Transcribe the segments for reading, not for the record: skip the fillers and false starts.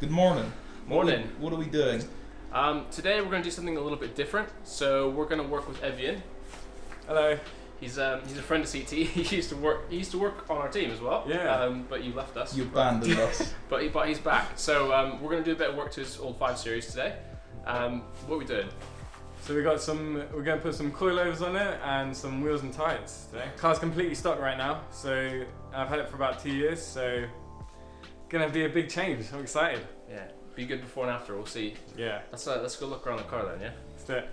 Good morning. Morning. What are we doing? Today we're going to do something a little bit different. So we're going to work with Evian. Hello. He's a friend of CT. He used to work on our team as well. Yeah. But you left us. You abandoned us. But he's back. So we're going to do a bit of work to his old 5 Series today. What are we doing? So we're going to put some coilovers on it and some wheels and tyres today. Car's completely stock right now, so I've had it for about 2 years, so gonna be a big change. I'm excited. Yeah. Be good before and after. We'll see. Yeah. Let's go look around the car then. Yeah. Let's do it.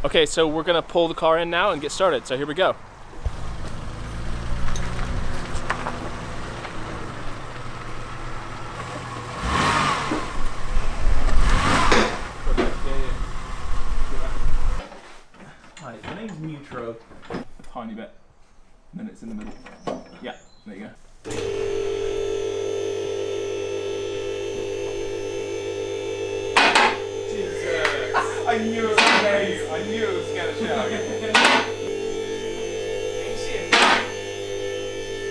Okay, so we're gonna pull the car in now and get started. So here we go. Hi, my name's Neutro. A tiny bit. And then it's in the middle. Yeah, there you go. I knew it was amazing. I knew it was scared the shit out of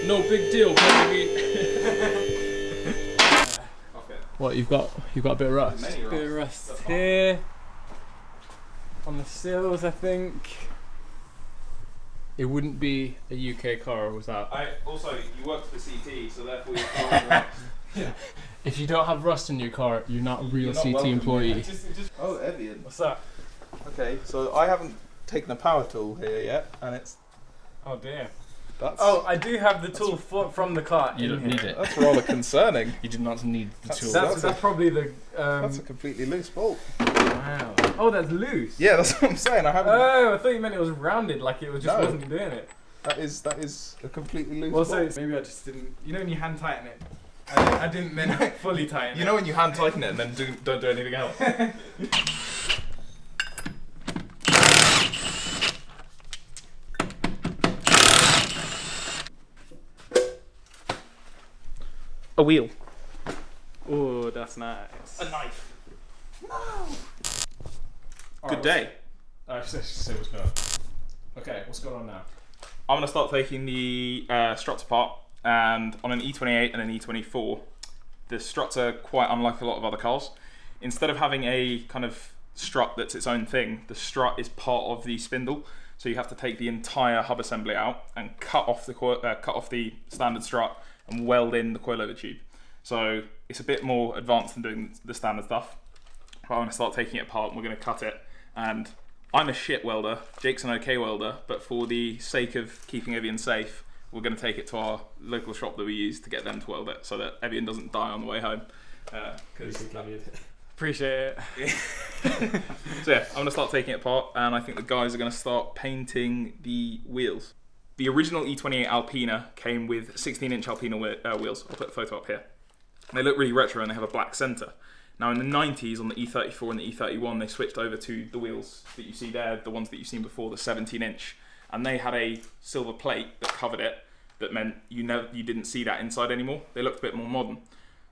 you. No big deal, baby. Okay. What you've got a bit of rust. Many Bit of rust here. On the sills, I think. It wouldn't be a UK car without. Also, you worked for CT, so therefore you're fine rust. Yeah. If you don't have rust in your car, you're not a real You're not CT welcome, employee. Oh, Evian. What's that? Okay, so I haven't taken a power tool here yet, and it's... Oh dear. That's, Oh, I do have the tool from the car. You don't need it. that's rather concerning. You do not need the That's- tool. That's probably the. That's a completely loose bolt. Wow. Oh, that's loose. Yeah, that's what I'm saying. I haven't... Oh, I thought you meant it was rounded, like it was just No. wasn't doing it. That is a completely loose Also, bolt. maybe I just didn't. You know when you hand tighten it, I didn't then fully tighten it. You know when you hand tighten it and then don't do anything else? A wheel. Oh, that's nice. A knife. Alright, Good day. Let's see what's going on. Okay, what's going on now? I'm going to start taking the struts apart, and on an E28 and an E24, the struts are quite unlike a lot of other cars. Instead of having a kind of strut that's its own thing, the strut is part of the spindle, so you have to take the entire hub assembly out and cut off the standard strut and weld in the coilover tube. So it's a bit more advanced than doing the standard stuff. But I'm going to start taking it apart and we're going to cut it. And I'm a shit welder, Jake's an okay welder, but for the sake of keeping Evian safe, we're going to take it to our local shop that we use to get them to weld it so that Evian doesn't die on the way home. Appreciate it. So yeah, I'm going to start taking it apart, and I think the guys are going to start painting the wheels. The original E28 Alpina came with 16-inch Alpina wheels. I'll put a photo up here. They look really retro and they have a black centre. Now in the 90s on the E34 and the E31 they switched over to the wheels that you see there, the ones that you've seen before, the 17-inch. And they had a silver plate that covered it that meant you didn't see that inside anymore. They looked a bit more modern.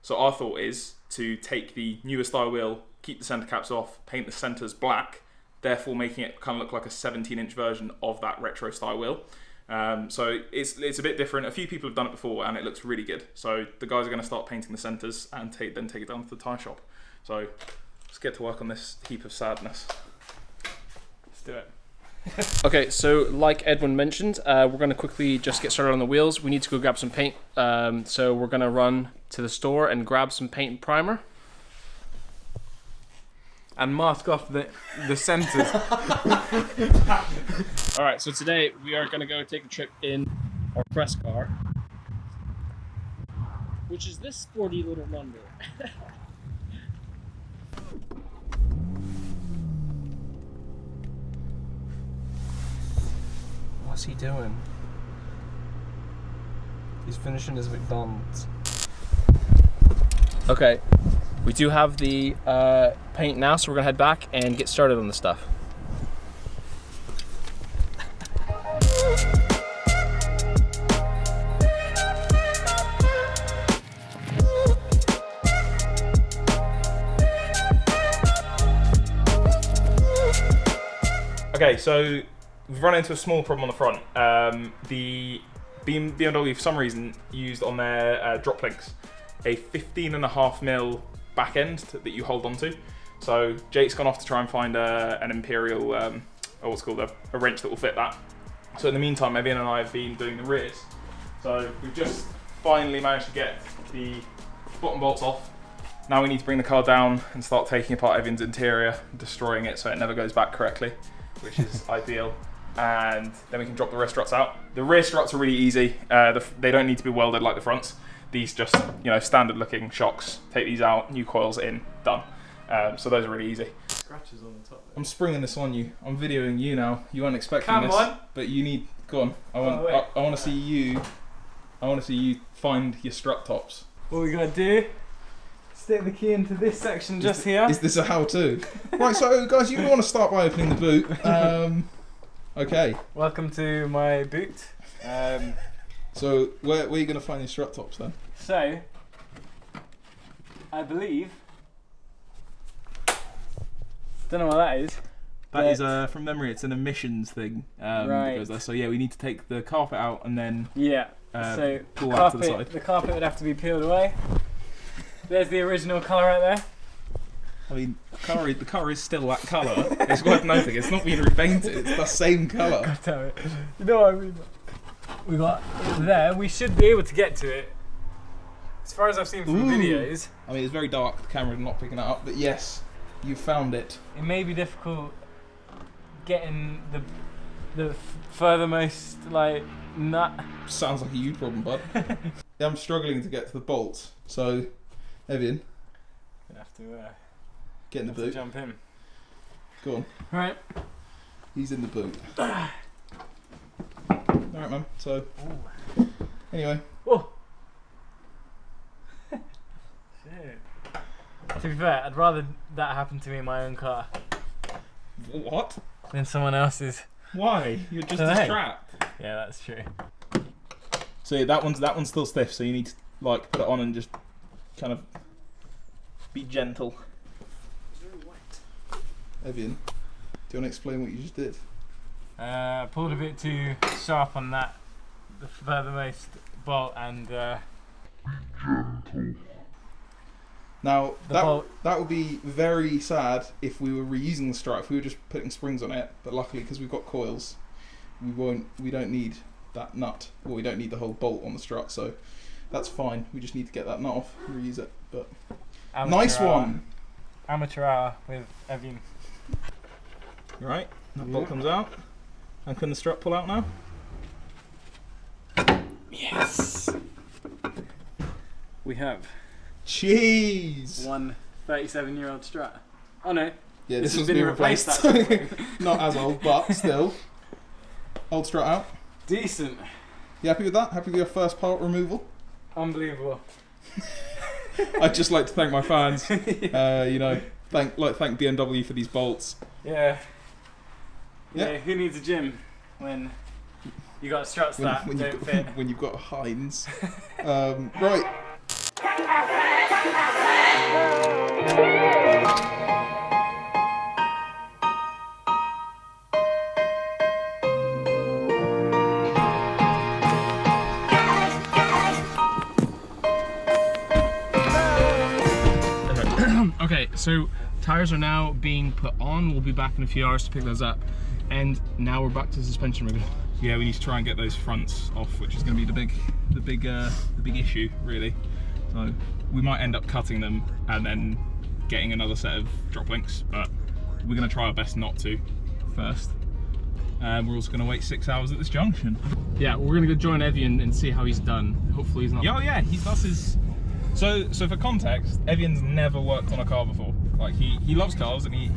So our thought is to take the newer style wheel, keep the centre caps off, paint the centres black, therefore making it kind of look like a 17-inch version of that retro style wheel. So it's a bit different. A few people have done it before and it looks really good. So the guys are going to start painting the centres and then take it down to the tyre shop. So let's get to work on this heap of sadness. Let's do it. Okay, so like Edwin mentioned, we're going to quickly just get started on the wheels. We need to go grab some paint. So we're going to run to the store and grab some paint and primer. And mask off the centres. Alright, so today we are going to go take a trip in our press car, which is this sporty little wonder. What's he doing? He's finishing his McDonald's. Okay, we do have the paint now, so we're gonna head back and get started on the stuff. Okay, so we've run into a small problem on the front. The BMW, for some reason, used on their drop links a 15.5mm back end that you hold onto. So Jake's gone off to try and find an Imperial, or what's called a wrench that will fit that. So in the meantime, Evian and I have been doing the rears. So we've just finally managed to get the bottom bolts off. Now we need to bring the car down and start taking apart Evian's interior, destroying it so it never goes back correctly, which is ideal. And then we can drop the rear struts out. The rear struts are really easy. They don't need to be welded like the fronts. These just, standard looking shocks. Take these out, new coils in, done. So those are really easy. Scratches on the top there. I'm springing this on you. I'm videoing you now. You weren't expecting Come this, on. but you need. Go on. I want to see you. I want to see you find your strut tops. What we gotta do? Stick the key into this section just here. Is this a how-to? Right. So guys, you want to start by opening the boot. Okay. Welcome to my boot. So where are you going to find your strut tops then? So, I believe. Don't know what that is. That is from memory. It's an emissions thing. Right. So yeah, we need to take the carpet out and then Yeah. So pull out to the side. the carpet would have to be peeled away. There's the original colour right there. I mean, the colour is still that colour. It's worth noting. It's not been repainted. It's the same colour. God damn it. You know what I mean? We got it there. We should be able to get to it. As far as I've seen from videos. I mean, it's very dark. The camera's not picking it up. But yes, you found it. It may be difficult getting the furthermost nut. Sounds like a you problem, bud. Yeah, I'm struggling to get to the bolts. So, Evian, You have to get in the boot. jump in. Go on. Right. He's in the boot. Alright, man. So, anyway. Oh. Shit. To be fair, I'd rather that happen to me in my own car What? than someone else's. Why? You're just Dunno. strapped. Yeah, that's true. So yeah, that one's still stiff. So you need to put it on and just kind of be gentle. Evian, do you want to explain what you just did? Pulled a bit too sharp on the furthermost bolt, and Now bolt. that would be very sad if we were reusing the strut. If we were just putting springs on it, but luckily because we've got coils, we don't need that nut. Well, we don't need the whole bolt on the strut, so that's fine. We just need to get that nut off, reuse it. But nice one. Amateur hour with Evian. Right, that bolt comes out. And can the strut pull out now? Yes. We have Jeez. one 37-year-old strut. Oh no. Yeah, This has one's been been replaced, Not as old, but still. Old strut out. Decent. You happy with that? Happy with your first part removal? Unbelievable. I'd just like to thank my fans. Thank BMW for these bolts. Yeah. Yeah. Yeah. Who needs a gym when you got struts that don't fit? When you've got Heinz. Right. Okay, so tires are now being put on. We'll be back in a few hours to pick those up. And now we're back to suspension ribbon. Yeah, we need to try and get those fronts off, which is going to be the big issue, really. So we might end up cutting them and then getting another set of drop links, but we're going to try our best not to first. We're also going to wait 6 hours at this junction. Yeah, we're gonna go join Evian and see how he's done. Hopefully he's not. Yeah, that's his. So for context, Evian's never worked on a car before. Like he loves cars and he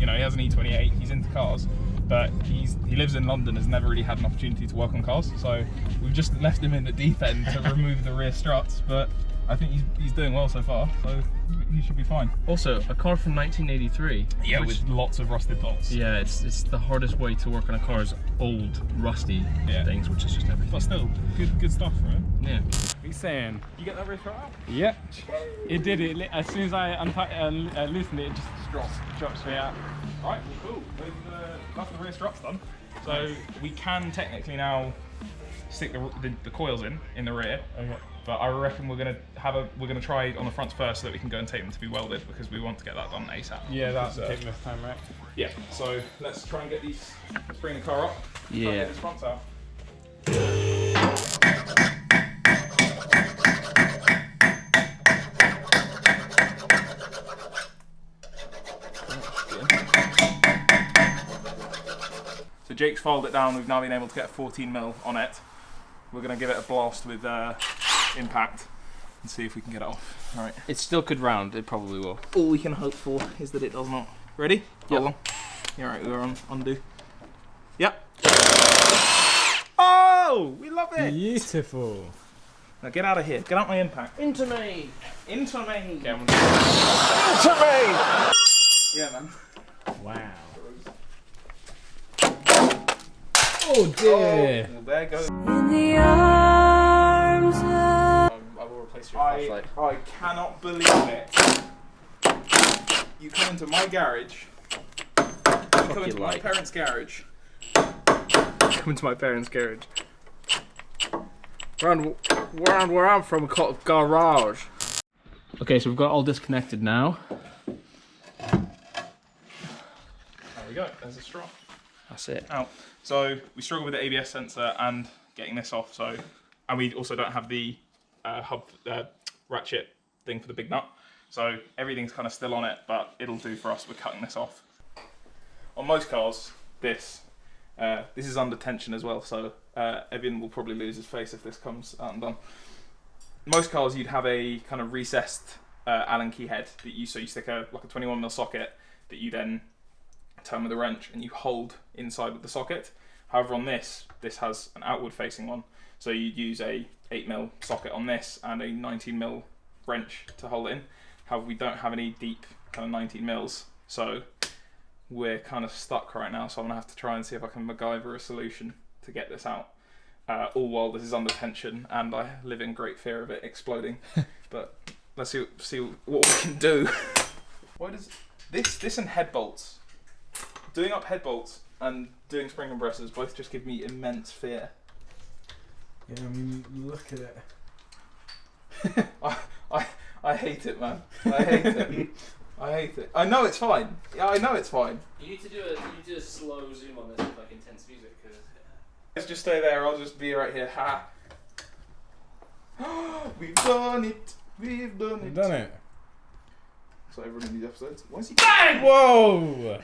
has an E28. He's into cars, but he lives in London, has never really had an opportunity to work on cars, so we've just left him in the deep end to remove the rear struts, but I think he's doing well so far, so he should be fine. Also, a car from 1983. Yeah, which, with lots of rusted bolts. yeah, it's the hardest way to work on a car is old, rusty things, which is just everything. But still, good stuff, right? Yeah. What are you saying? You get that rear strut out? Yeah, it did it. As soon as I loosened it, it just dropped straight out. Alright, well, cool. That's the rear struts done. So we can technically now stick the coils in the rear. Okay. But I reckon we're gonna try on the fronts first so that we can go and take them to be welded, because we want to get that done ASAP. Yeah, that's taking this time, right? Yeah. So let's try and get these. Let's bring the car up. Try and Yeah. get these fronts out. So Jake's filed it down. We've now been able to get 14mm on it. We're gonna give it a blast with impact and see if we can get it off. All right. It still could round, it probably will. All we can hope for is that it does not. Ready? Yep. Hold on. Yeah, right, we're on undo. Yep. Oh, we love it. Beautiful. Now get out of here. Get out my impact. Into me! Into me. Okay, Yeah, man. Wow. Oh dear. Oh, well, there goes. In the arms of I will replace your flashlight. I cannot believe it. You come into my garage. You come into my parents' garage. Come into my parents' garage. Around where I'm from, we call it garage. Okay, so we've got all disconnected now. There we go. There's a straw. That's it. Out. So we struggle with the ABS sensor and getting this off. So, and we also don't have the hub ratchet thing for the big nut. So everything's kind of still on it, but it'll do for us. We're cutting this off. On most cars, this is under tension as well. So Evian will probably lose his face if this comes out and done. Most cars, you'd have a kind of recessed Allen key head that you stick like a 21mm socket that you then turn with a wrench and you hold inside of the socket. However, on this has an outward facing one, so you'd use a 8mm socket on this and a 19mm wrench to hold it in. However, we don't have any deep kind of 19mm, so we're kind of stuck right now. So I'm gonna have to try and see if I can MacGyver a solution to get this out. All while this is under tension and I live in great fear of it exploding. But let's see what we can do. Why does this and head bolts? Doing up head bolts and doing spring compressors both just give me immense fear. Yeah, I mean, look at it. I hate it, man. I hate it. I hate it. I know it's fine. Yeah, I know it's fine. You need to do a slow zoom on this with like intense music, because Let's just stay there. I'll just be right here. Ha! We've done it. We've done it. You've done it. So everyone in these episodes. Why is he? Bang! Whoa!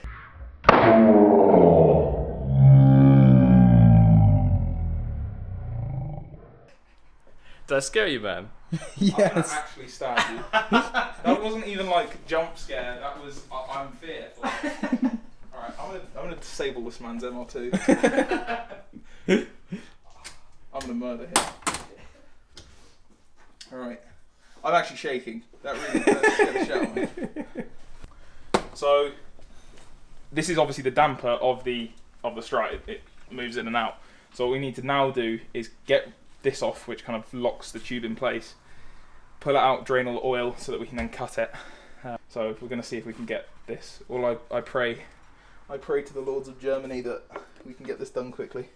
did I scare you, man? I'm gonna actually stab you. That wasn't even like jump scare. That was I'm fearful. All right, I'm gonna disable this man's MR2. I'm gonna murder him. All right, I'm actually shaking. That really scared the shit out of me. So this is obviously the damper of the strut. It moves in and out. So what we need to now do is get this off, which kind of locks the tube in place. Pull it out, drain all the oil, so that we can then cut it. So we're going to see if we can get this. I pray to the lords of Germany that we can get this done quickly.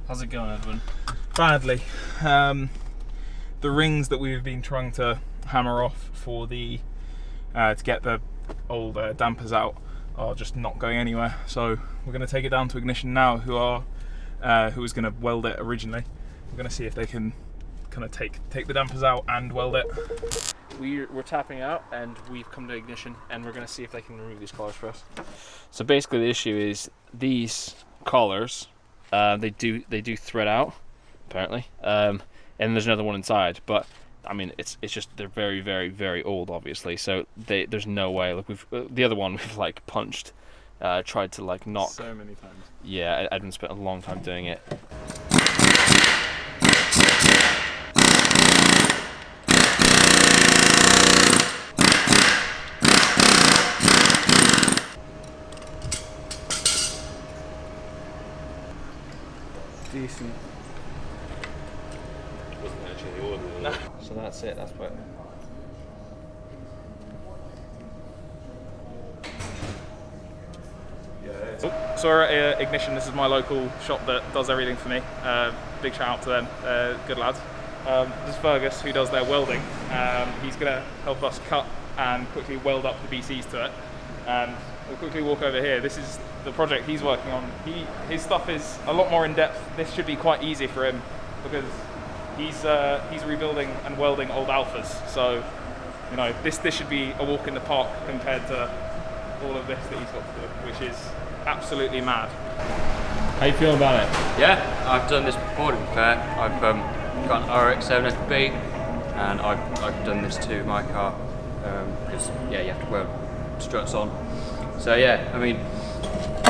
How's it going, Edwin? Badly. The rings that we've been trying to hammer off for the to get the old dampers out are just not going anywhere. So we're going to take it down to Ignition now, who was going to weld it originally. We're going to see if they can kind of take the dampers out and weld it. We're tapping out and we've come to Ignition and we're going to see if they can remove these collars for us. So basically the issue is these collars, they do thread out apparently. And there's another one inside, but I mean, it's just they're very, very, very old, obviously. So there's no way. Like the other one we've like punched, tried to like knock so many times. Yeah, Edwin spent a long time doing it. Decent. Wasn't actually the order. No. So that's it. That's what. So we're at Ignition. This is my local shop that does everything for me. Big shout out to them. Good lads. This is Fergus, who does their welding. He's going to help us cut and quickly weld up the BCs to it. We'll quickly walk over here. This is the project he's working on. His stuff is a lot more in depth. This should be quite easy for him because he's rebuilding and welding old Alphas. So, you know, this should be a walk in the park compared to all of this that he's got to do, which is absolutely mad. How you feeling about it? Yeah, I've done this before, to be fair. I've got an RX-7 FB, and I've done this to my car because yeah, you have to weld struts on. So yeah, I mean,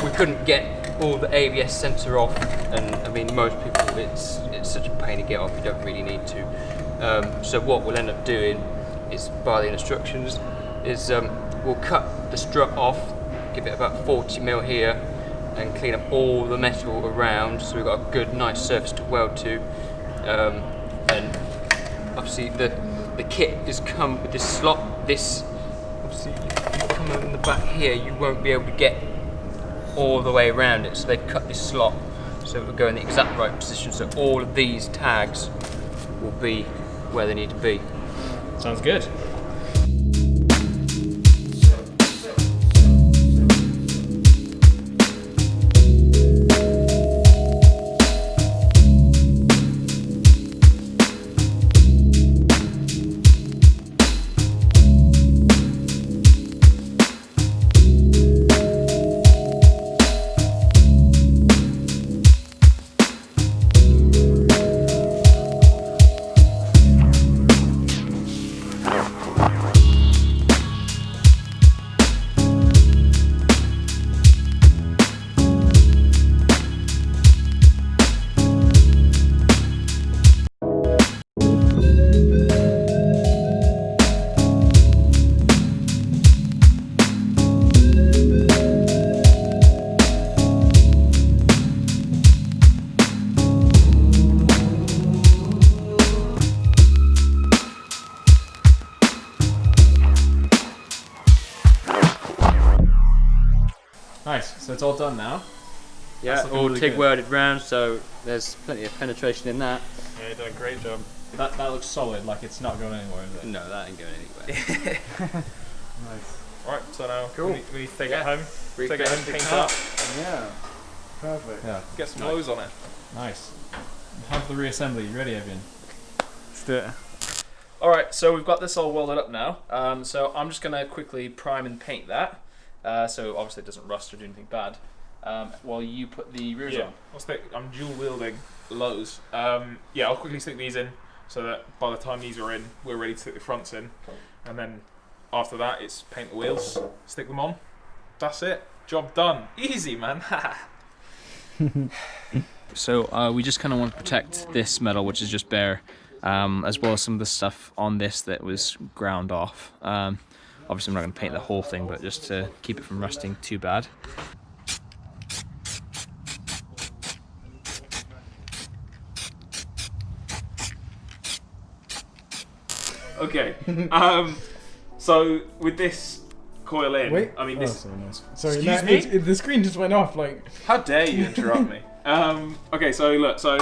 we couldn't get all the ABS sensor off, and I mean, most people, it's such a pain to get off. You don't really need to. So what we'll end up doing is, by the instructions, is we'll cut the strut off, give it about 40mm here, and clean up all the metal around, so we've got a good, nice surface to weld to. And obviously the kit is come with this slot. This obviously come in the back here, you won't be able to get all the way around it, so they've cut this slot so it will go in the exact right position. So all of these tags will be where they need to be. Sounds good. Nice. So it's all done now. Yeah, looking all really TIG good. welded round, so there's plenty of penetration in that. Yeah, you're doing a great job. That looks solid. Like it's not going anywhere, is it? No, that ain't going anywhere. Nice. Right, so now Cool. we need to take Yeah. it home. Take it home, paint it up. up, Yeah. Perfect. Yeah. get some lows on it. Nice. How's the reassembly? You ready, Evian? Let's do it. All right. So we've got this all welded up now. So I'm just gonna quickly prime and paint that. So obviously it doesn't rust or do anything bad. While you put the rears Yeah, on. I'm dual wielding lows. Yeah, I'll quickly stick these in so that by the time these are in, we're ready to stick the fronts in, and then after that it's paint the wheels, stick them on. That's it. Job done. Easy, man. So we just kind of want to protect this metal, which is just bare, as well as some of the stuff on this that was ground off. Obviously I'm not going to paint the whole thing, but just to keep it from rusting too bad. Okay. So with this coil in, Wait. I mean Oh, this. sorry, nice. Sorry, Excuse no, me? the screen just went off. Like. How dare you interrupt me? Okay, so look, so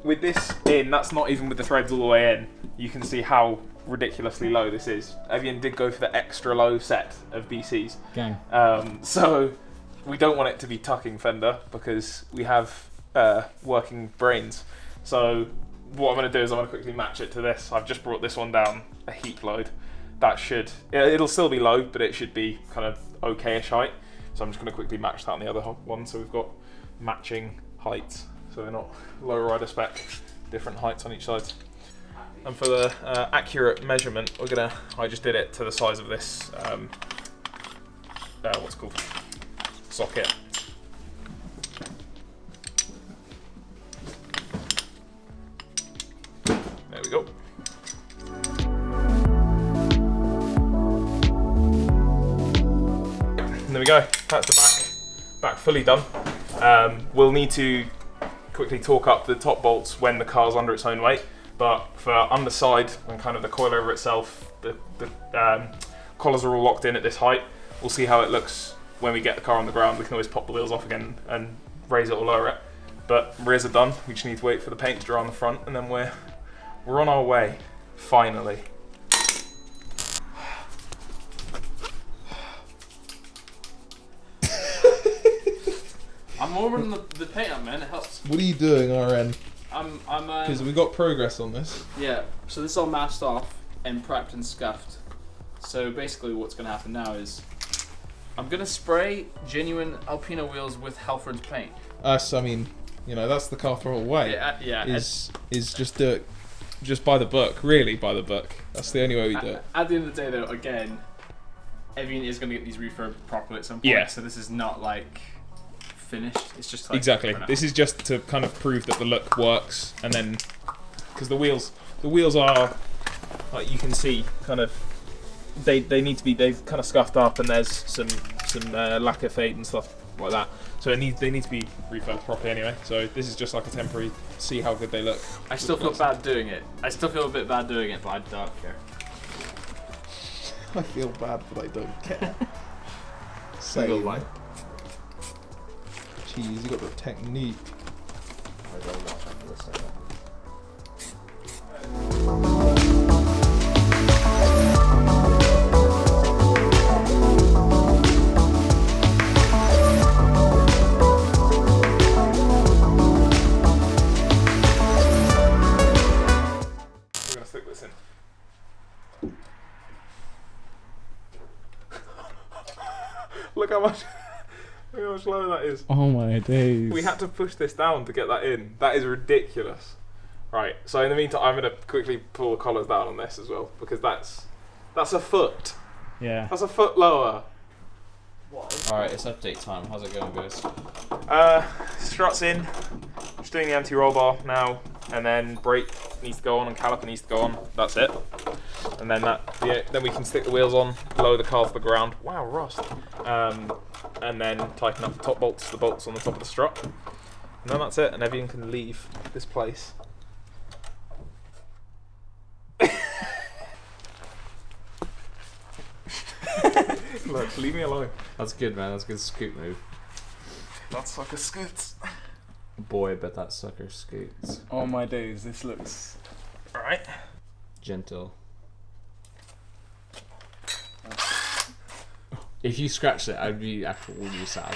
with this in, that's not even with the threads all the way in. You can see how ridiculously low this is. Evian did go for the extra low set of BCs. Gang. So we don't want it to be tucking fender because we have working brains. So what I'm going to do is I'm going to quickly match it to this. I've just brought this one down a heap load. That should, it'll still be low, but it should be kind of okay-ish height. So I'm just going to quickly match that on the other one, so we've got matching heights, so they're not low rider spec. different heights on each side. And for the accurate measurement, I just did it to the size of this, what's it called? Socket. There we go. And there we go. That's the back fully done. We'll need to quickly torque up the top bolts when the car's under its own weight. But for underside, when kind of the coilover itself, the collars are all locked in at this height. We'll see how it looks when we get the car on the ground. We can always pop the wheels off again and raise it or lower it. But rears are done. We just need to wait for the paint to dry on the front, and then we're on our way, finally. I'm warming the paint up, man. It helps. What are you doing, RN? I'm Because we got progress on this. Yeah, so this is all masked off and prepped and scuffed. So basically what's going to happen now is I'm going to spray genuine Alpina wheels with Halford's paint. I mean, you know, that's the car Throttle way. Yeah. Is just do it just by the book, really by the book. That's the only way we do it. At the end of the day, though, again, Evian is going to get these refurbed properly at some point. Yeah. So this is not like finished. It's just like Exactly. This is just to kind of prove that the look works, and then because the wheels are, like you can see, kind of they need to be, they've kind of scuffed up, and there's some lacquer fade and stuff like that. So they need to be refurbed properly anyway. So this is just like a temporary, see how good they look. I still feel bad doing it. I still feel a bit bad doing it, but I don't care. I feel bad, but I don't care. Single line. Jeez, you got the technique. We're gonna stick this in. Look how much lower that is. Oh my days. We had to push this down to get that in. That is ridiculous. Right, so in the meantime, I'm going to quickly pull the collars down on this as well, because that's a foot. Yeah. That's a foot lower. Alright, it's update time. How's it going, guys? Struts in. Just doing the anti-roll bar now, and then brake needs to go on and caliper needs to go on. That's it. And then then we can stick the wheels on, lower the car to the ground. Wow, rust. And then tighten up the top bolts, the bolts on the top of the strut. And then that's it, and Evian can leave this place. Look, leave me alone. That's good, man. That's a good scoot move. That sucker scoots. Boy, I bet that sucker scoots. Oh my days, this looks... Alright. Gentle. If you scratched it, I'd be absolutely sad.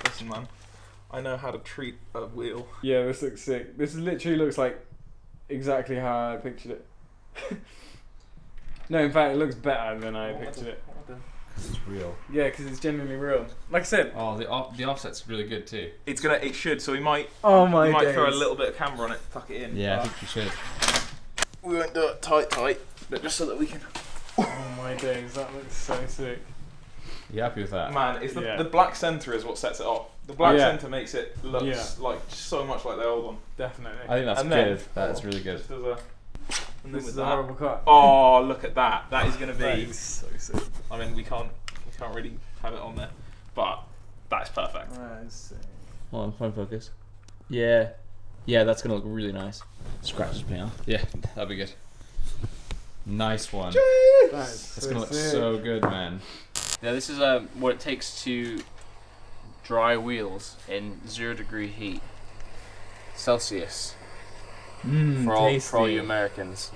Listen, man. I know how to treat a wheel. Yeah, this looks sick. This literally looks like exactly how I pictured it. No, in fact, it looks better than I pictured it. It's real. Yeah, because it's genuinely real. Like I said. Oh, the offset's really good too. It should, so we might Oh my we might days. throw a little bit of camber on it, tuck it in. Yeah, I think you should. We won't do it tight, but just so that we can. Oh my days, that looks so sick. You happy with that? Man, it's Yeah. the black centre is what sets it off. The black Yeah. centre makes it look like so much like the old one. Definitely. I think that's And then- good. That's really good. Just as a. And then This with is a that. horrible cut. Oh, look at that! That is going to That be. is so sick. I mean, we can't really have it on there, but that's perfect. That is sick. Hold on, phone focus. Yeah. Yeah, that's gonna look really nice. Scratch this paint off. Yeah, that'd be good. Nice one. That is That's gonna look so good, man. Yeah, this is what it takes to dry wheels in 0° heat Celsius for all you Americans.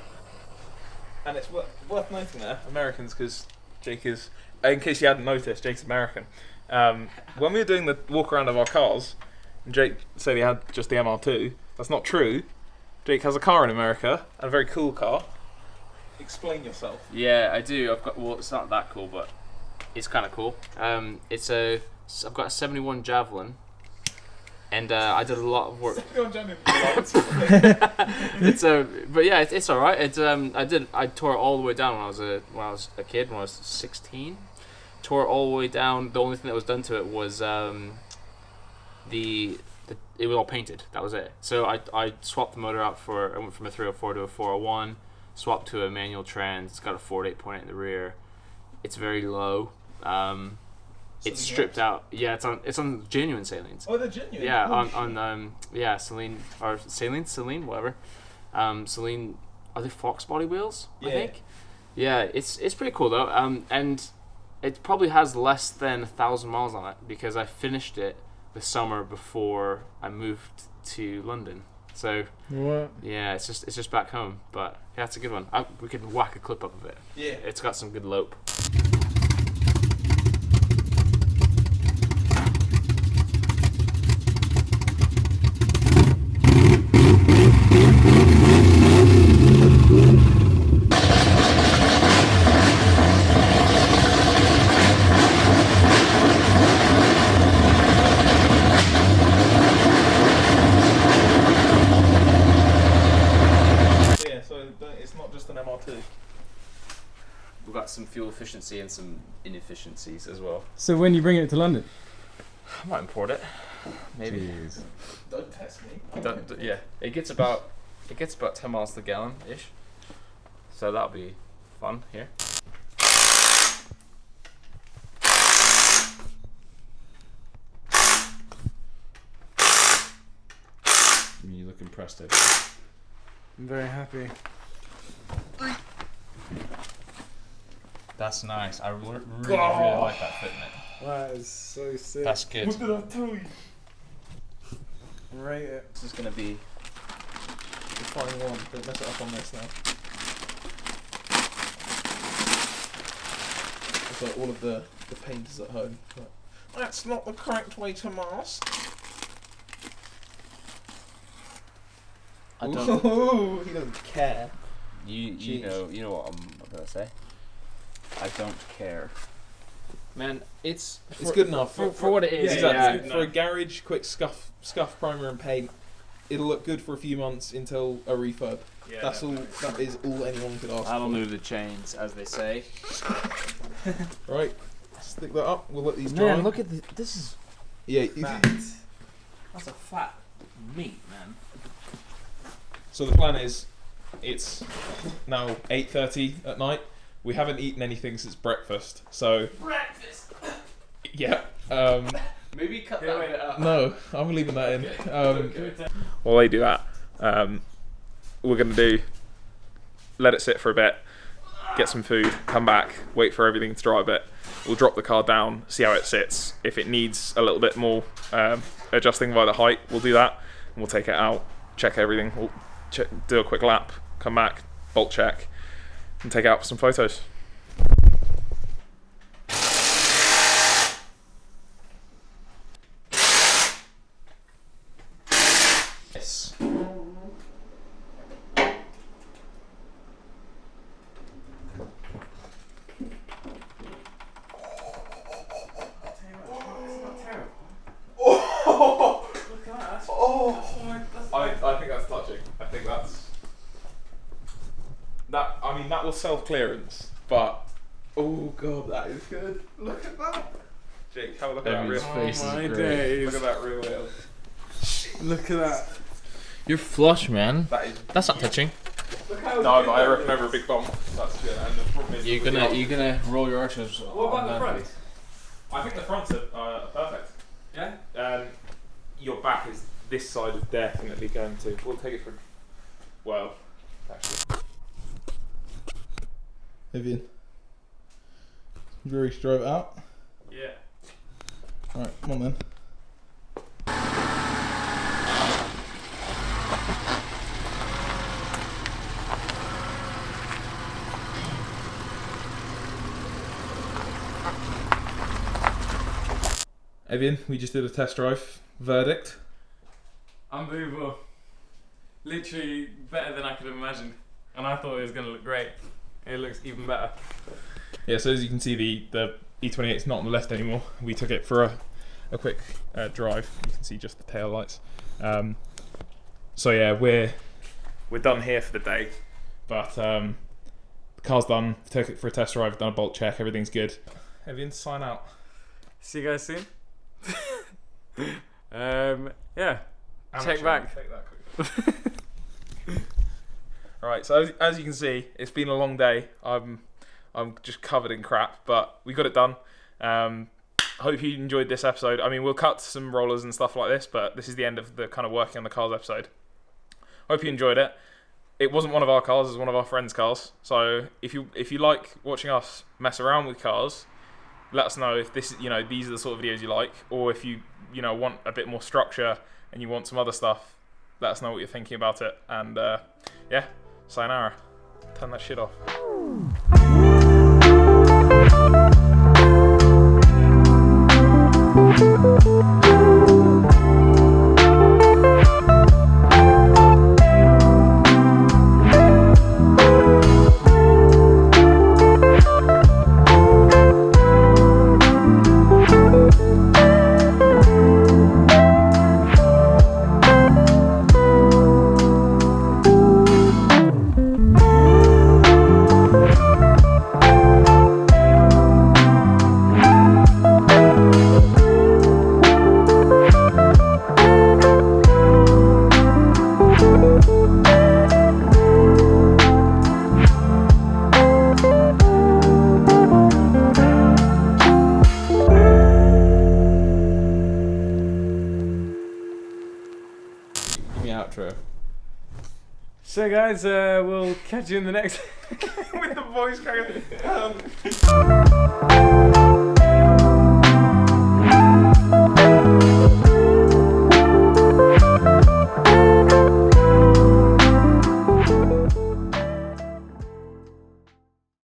And it's worth noting there, Americans, because Jake is, in case you hadn't noticed, Jake's American. When we were doing the walk around of our cars, and Jake said he had just the MR2, that's not true. Jake has a car in America, and a very cool car. Explain yourself. Yeah, I do. Well, it's not that cool, but it's kind of cool. I've got a 71 Javelin, and I did a lot of work. It's But yeah, it's all right. I tore it all the way down when I was a kid, when I was 16. Tore it all the way down. The only thing that was done to it was it was all painted. That was it. So I swapped the motor out I went from a 304 to a 401. Swapped to a manual trans. It's got a 48.8 in the rear. It's very low. It's stripped out. Yeah, it's on genuine salines. Oh, they're genuine. Yeah, on Celine, whatever. Celine, are they Fox body wheels? Yeah. I think. Yeah, it's pretty cool though. And it probably has less than 1,000 miles on it because I finished it the summer before I moved to London. So What? yeah, it's just back home. But yeah, it's a good one. We could whack a clip up of it. Yeah. It's got some good lope. It's not just an MR2. We've got some fuel efficiency and some inefficiencies as well. So when you bring it to London? I might import it. Maybe. Jeez. Don't test me. Yeah, it gets about 10 miles to the gallon ish. So that'll be fun here. You look impressed over I'm very happy. That's nice. I really like that fitment. That is so sick. That's good. What did I tell you? Rate it. This is going to be the final one. Don't mess it up on this now. It's like all of the painters at home. Like, that's not the correct way to mask. I don't. Ooh, he doesn't care. You know what I'm gonna say. I don't care. Man, it's good enough for what it is. Exactly. For a garage, quick scuff primer and paint. It'll look good for a few months until a refurb. Yeah, That's all. That is all anyone could ask. That'll for. move the chains, as they say. Right, stick that up. We'll let these dry. Man, look at this. Is Yeah. that's a fat meat, man. So the plan is, it's now 8:30 at night. We haven't eaten anything since breakfast. So Breakfast. yeah. Maybe cut that bit out. No, I'm leaving that in. While they do that, we're gonna let it sit for a bit, get some food, come back, wait for everything to dry a bit. We'll drop the car down, see how it sits. If it needs a little bit more adjusting by the height, we'll do that, and we'll take it out, check everything. We'll do a quick lap, come back, bolt check, and take it out for some photos. Yes. I think that's touching. I think that's that. I mean, that was self-clearance, but oh god, that is good. Look at that. Jake, have a look at that real. face Oh my is great. days. Look at that real wheel. Look at that. You're flush, man. That is. That's not touching. No, but I reckon over a big bump. That's good. And the problem is You're gonna roll your arches. What about the front? I think the fronts are perfect. Yeah? Your back is this side is definitely going to. We'll take it for. Well, actually. Evian. You already drove it out? Yeah. Alright, come on then. Evian, we just did a test drive. Verdict? Unbelievable. Literally better than I could have imagined. And I thought it was going to look great. It looks even better. Yeah, so as you can see, the E28 is not on the left anymore. We took it for a quick drive. You can see just the tail lights. So yeah, we're done here for the day, but the car's done. Took it for a test drive, done a bolt check, everything's good. Evian, sign out. See you guys soon. Yeah. Check back. Take that quickly. Alright, so as you can see, it's been a long day. I'm just covered in crap, but we got it done. I hope you enjoyed this episode. I mean, we'll cut some rollers and stuff like this, but this is the end of the kind of working on the cars episode. Hope you enjoyed it. It wasn't one of our cars, it was one of our friends' cars. So if you like watching us mess around with cars, let us know if this, these are the sort of videos you like, or if you want a bit more structure and you want some other stuff, let us know what you're thinking about it. And yeah, sayonara. Turn that shit off. Outro. So guys, we'll catch you in the next With the voice cracking.